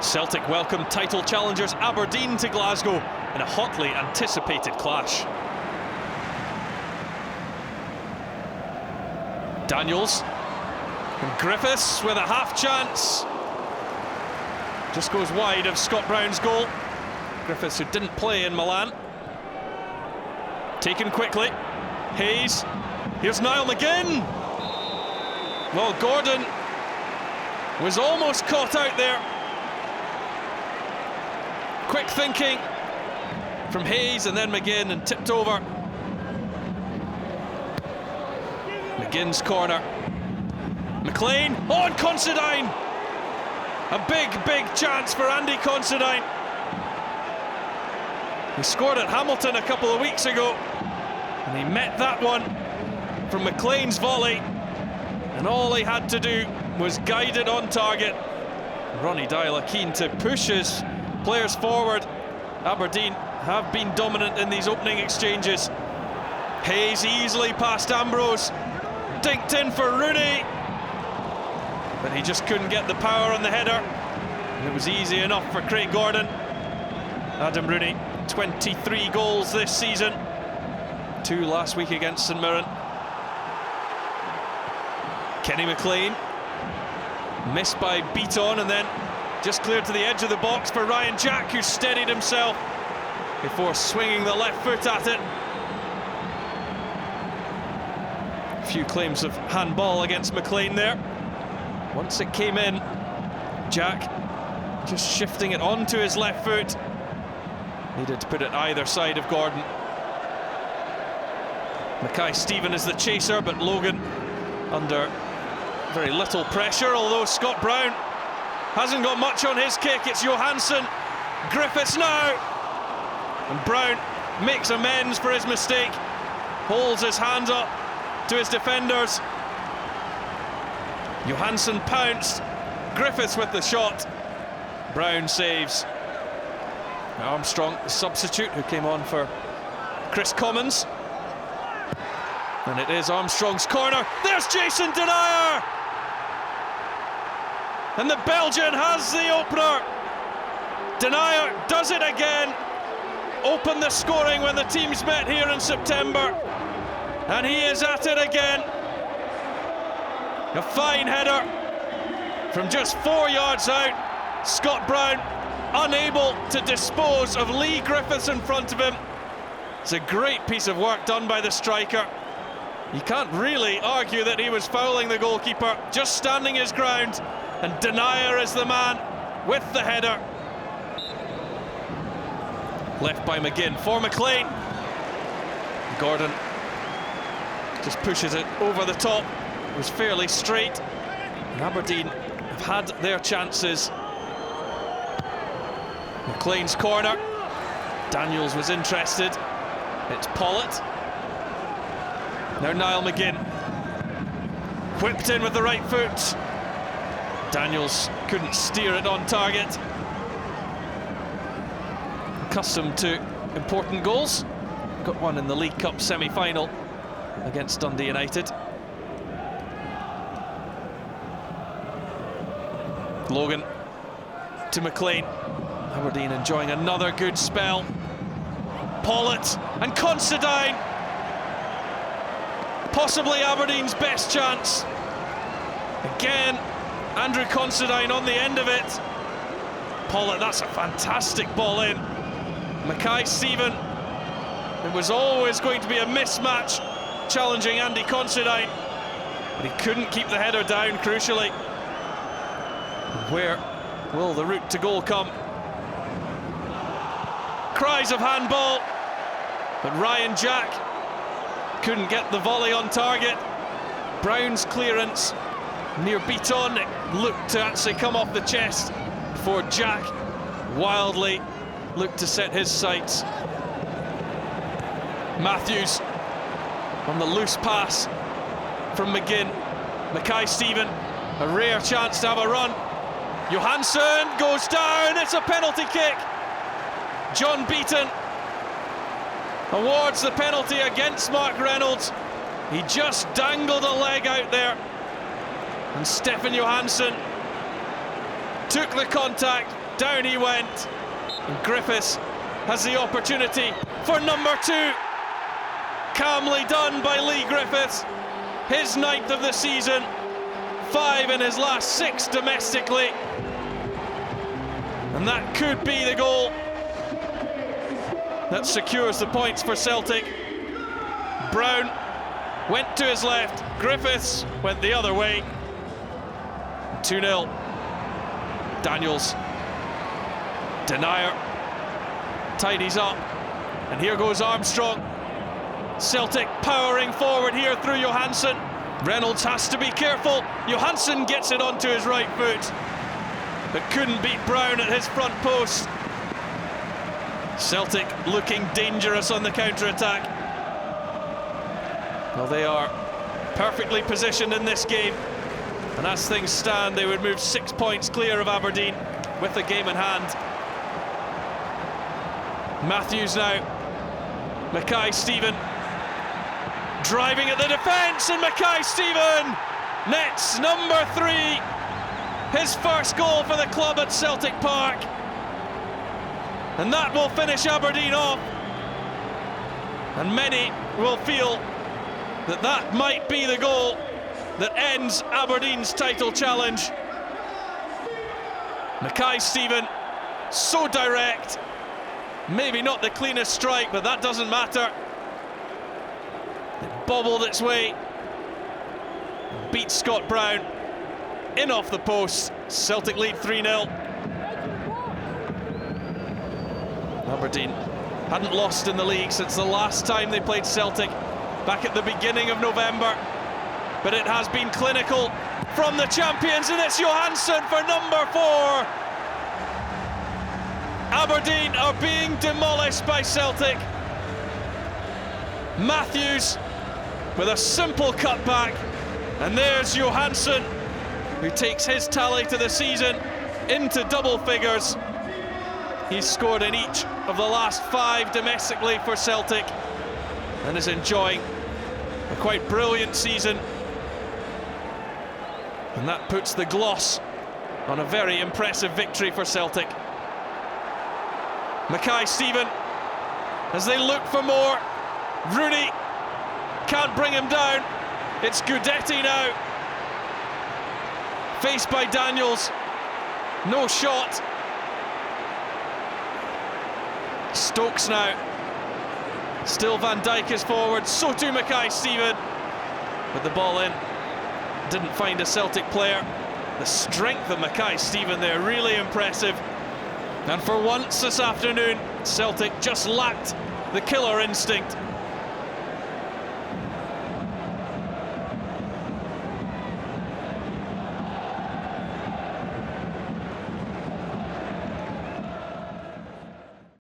Celtic welcome title challengers Aberdeen to Glasgow in a hotly anticipated clash. Daniels and Griffiths with a half chance. Just goes wide of Scott Brown's goal. Griffiths, who didn't play in Milan. Taken quickly. Hayes. Here's Niall McGinn. Well, Gordon was almost caught out there. Quick thinking from Hayes and then McGinn, and tipped over. McGinn's corner. McLean. Oh, and Considine. A big chance for Andy Considine. He scored at Hamilton a couple of weeks ago, and he met that one from McLean's volley, and all he had to do was guide it on target. Ronnie Deila keen to push his players forward. Aberdeen have been dominant in these opening exchanges. Hayes easily past Ambrose, dinked in for Rooney, but he just couldn't get the power on the header, and it was easy enough for Craig Gordon. Adam Rooney, 23 goals this season, 2 last week against St Mirren. Kenny McLean, missed by Beaton, and then just cleared to the edge of the box for Ryan Jack, who steadied himself before swinging the left foot at it. A few claims of handball against McLean there. Once it came in, Jack just shifting it onto his left foot. Needed to put it either side of Gordon. Mackay-Steven is the chaser, but Logan under very little pressure, although Scott Brown hasn't got much on his kick. It's Johansen. Griffiths now. And Brown makes amends for his mistake. Holds his hands up to his defenders. Johansen pounced. Griffiths with the shot. Brown saves. Armstrong, the substitute, who came on for Chris Commons. And it is Armstrong's corner. There's Jason Denayer! And the Belgian has the opener. Denayer does it again. Opened the scoring when the teams met here in September. And he is at it again. A fine header from just 4 yards out. Scott Brown unable to dispose of Leigh Griffiths in front of him. It's a great piece of work done by the striker. You can't really argue that he was fouling the goalkeeper, just standing his ground. And Denayer is the man with the header. Left by McGinn for McLean. Gordon just pushes it over the top. It was fairly straight. And Aberdeen have had their chances. McLean's corner. Daniels was interested. It's Pollitt. Now Niall McGinn. Whipped in with the right foot. Daniels couldn't steer it on target. Accustomed to important goals. Got one in the League Cup semi-final against Dundee United. Logan to McLean. Aberdeen enjoying another good spell. Pollitt and Considine. Possibly Aberdeen's best chance. Again, Andrew Considine on the end of it. Pollitt, that's a fantastic ball in. Mackay-Steven. It was always going to be a mismatch challenging Andy Considine, but he couldn't keep the header down, crucially. Where will the route to goal come? Cries of handball, but Ryan Jack couldn't get the volley on target. Brown's clearance near Beaton, it looked to actually come off the chest before Jack wildly looked to set his sights. Matthews on the loose pass from McGinn. Mackay-Steven, a rare chance to have a run. Johansen goes down, it's a penalty kick. John Beaton awards the penalty against Mark Reynolds. He just dangled a leg out there, and Stefan Johansen took the contact, Down he went. And Griffiths has the opportunity for number 2. Calmly done by Leigh Griffiths. His 9th of the season. 5 in his last 6 domestically. And that could be the goal that secures the points for Celtic. Brown went to his left. Griffiths went the other way. 2-0. Daniels. Denayer tidies up. And here goes Armstrong. Celtic powering forward here through Johansen. Reynolds has to be careful. Johansen gets it onto his right foot, but couldn't beat Brown at his front post. Celtic looking dangerous on the counter-attack. Well, they are perfectly positioned in this game, and as things stand, they would move 6 points clear of Aberdeen with the game in hand. Matthews now. Mackay-Steven driving at the defence, and Mackay-Steven nets number 3. His first goal for the club at Celtic Park. And that will finish Aberdeen off. And many will feel that that might be the goal that ends Aberdeen's title challenge. Mackay-Steven, so direct. Maybe not the cleanest strike, but that doesn't matter. It bobbled its way. Beat Scott Brown. In off the post. Celtic lead 3-0. Aberdeen hadn't lost in the league since the last time they played Celtic back at the beginning of November. But it has been clinical from the champions, and it's Johansen for number 4. Aberdeen are being demolished by Celtic. Matthews with a simple cutback, and there's Johansen, who takes his tally to the season into double figures. He's scored in each of the last 5 domestically for Celtic and is enjoying a quite brilliant season. And that puts the gloss on a very impressive victory for Celtic. Mackay-Steven, as they look for more. Rooney can't bring him down. It's Gudetti now. Faced by Daniels. No shot. Stokes now. Still Van Dijk is forward. So too Mackay-Steven. But the ball in. Didn't find a Celtic player. The strength of Mackay-Steven there, really impressive. And for once this afternoon, Celtic just lacked the killer instinct.